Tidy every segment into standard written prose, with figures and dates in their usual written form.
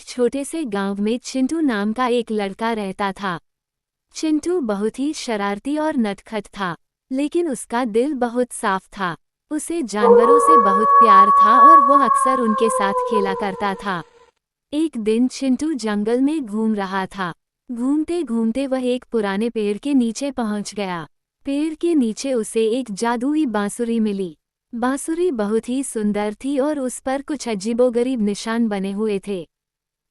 एक छोटे से गांव में चिंटू नाम का एक लड़का रहता था। चिंटू बहुत ही शरारती और नटखट था, लेकिन उसका दिल बहुत साफ था। उसे जानवरों से बहुत प्यार था और वो अक्सर उनके साथ खेला करता था। एक दिन चिंटू जंगल में घूम रहा था। घूमते घूमते वह एक पुराने पेड़ के नीचे पहुंच गया। पेड़ के नीचे उसे एक जादुई बांसुरी मिली। बांसुरी बहुत ही सुंदर थी और उस पर कुछ अजीबोगरीब निशान बने हुए थे।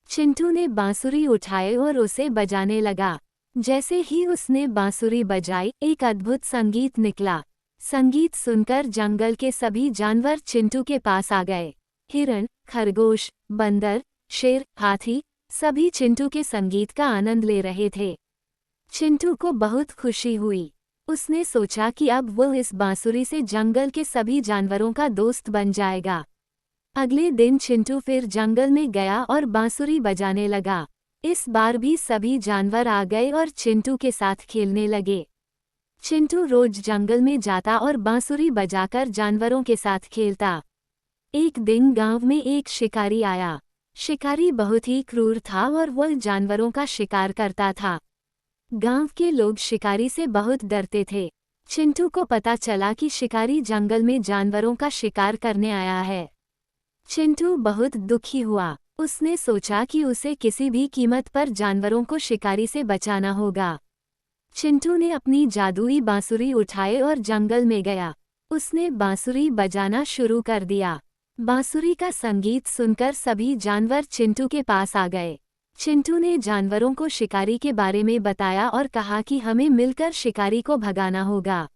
चिंटू ने बांसुरी उठाई और उसे बजाने लगा। जैसे ही उसने बांसुरी बजाई, एक अद्भुत संगीत निकला। संगीत सुनकर जंगल के सभी जानवर चिंटू के पास आ गए। हिरण, खरगोश, बंदर, शेर, हाथी, सभी चिंटू के संगीत का आनंद ले रहे थे। चिंटू को बहुत खुशी हुई। उसने सोचा कि अब वो इस बांसुरी से जंगल के सभी जानवरों का दोस्त बन जाएगा। अगले दिन चिंटू फिर जंगल में गया और बांसुरी बजाने लगा। इस बार भी सभी जानवर आ गए और चिंटू के साथ खेलने लगे। चिंटू रोज जंगल में जाता और बांसुरी बजाकर जानवरों के साथ खेलता। एक दिन गांव में एक शिकारी आया। शिकारी बहुत ही क्रूर था और वह जानवरों का शिकार करता था। गांव के लोग शिकारी से बहुत डरते थे। चिंटू को पता चला कि शिकारी जंगल में जानवरों का शिकार करने आया है। चिंटू बहुत दुखी हुआ। उसने सोचा कि उसे किसी भी कीमत पर जानवरों को शिकारी से बचाना होगा। चिंटू ने अपनी जादुई बांसुरी उठाई और जंगल में गया। उसने बांसुरी बजाना शुरू कर दिया। बांसुरी का संगीत सुनकर सभी जानवर चिंटू के पास आ गए। चिंटू ने जानवरों को शिकारी के बारे में बताया और कहा कि हमें मिलकर शिकारी को भगाना होगा।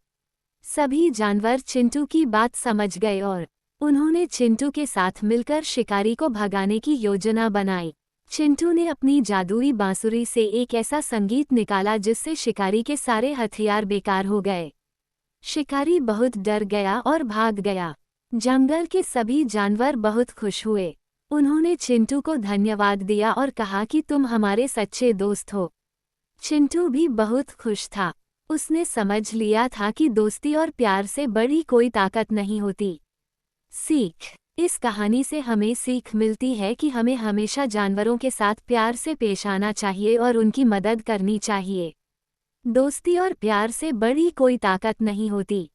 सभी जानवर चिंटू की बात समझ गए और उन्होंने चिंटू के साथ मिलकर शिकारी को भगाने की योजना बनाई। चिंटू ने अपनी जादुई बांसुरी से एक ऐसा संगीत निकाला जिससे शिकारी के सारे हथियार बेकार हो गए। शिकारी बहुत डर गया और भाग गया। जंगल के सभी जानवर बहुत खुश हुए। उन्होंने चिंटू को धन्यवाद दिया और कहा कि तुम हमारे सच्चे दोस्त हो। चिंटू भी बहुत खुश था। उसने समझ लिया था कि दोस्ती और प्यार से बड़ी कोई ताकत नहीं होती। सीख: इस कहानी से हमें सीख मिलती है कि हमें हमेशा जानवरों के साथ प्यार से पेश आना चाहिए और उनकी मदद करनी चाहिए। दोस्ती और प्यार से बड़ी कोई ताकत नहीं होती।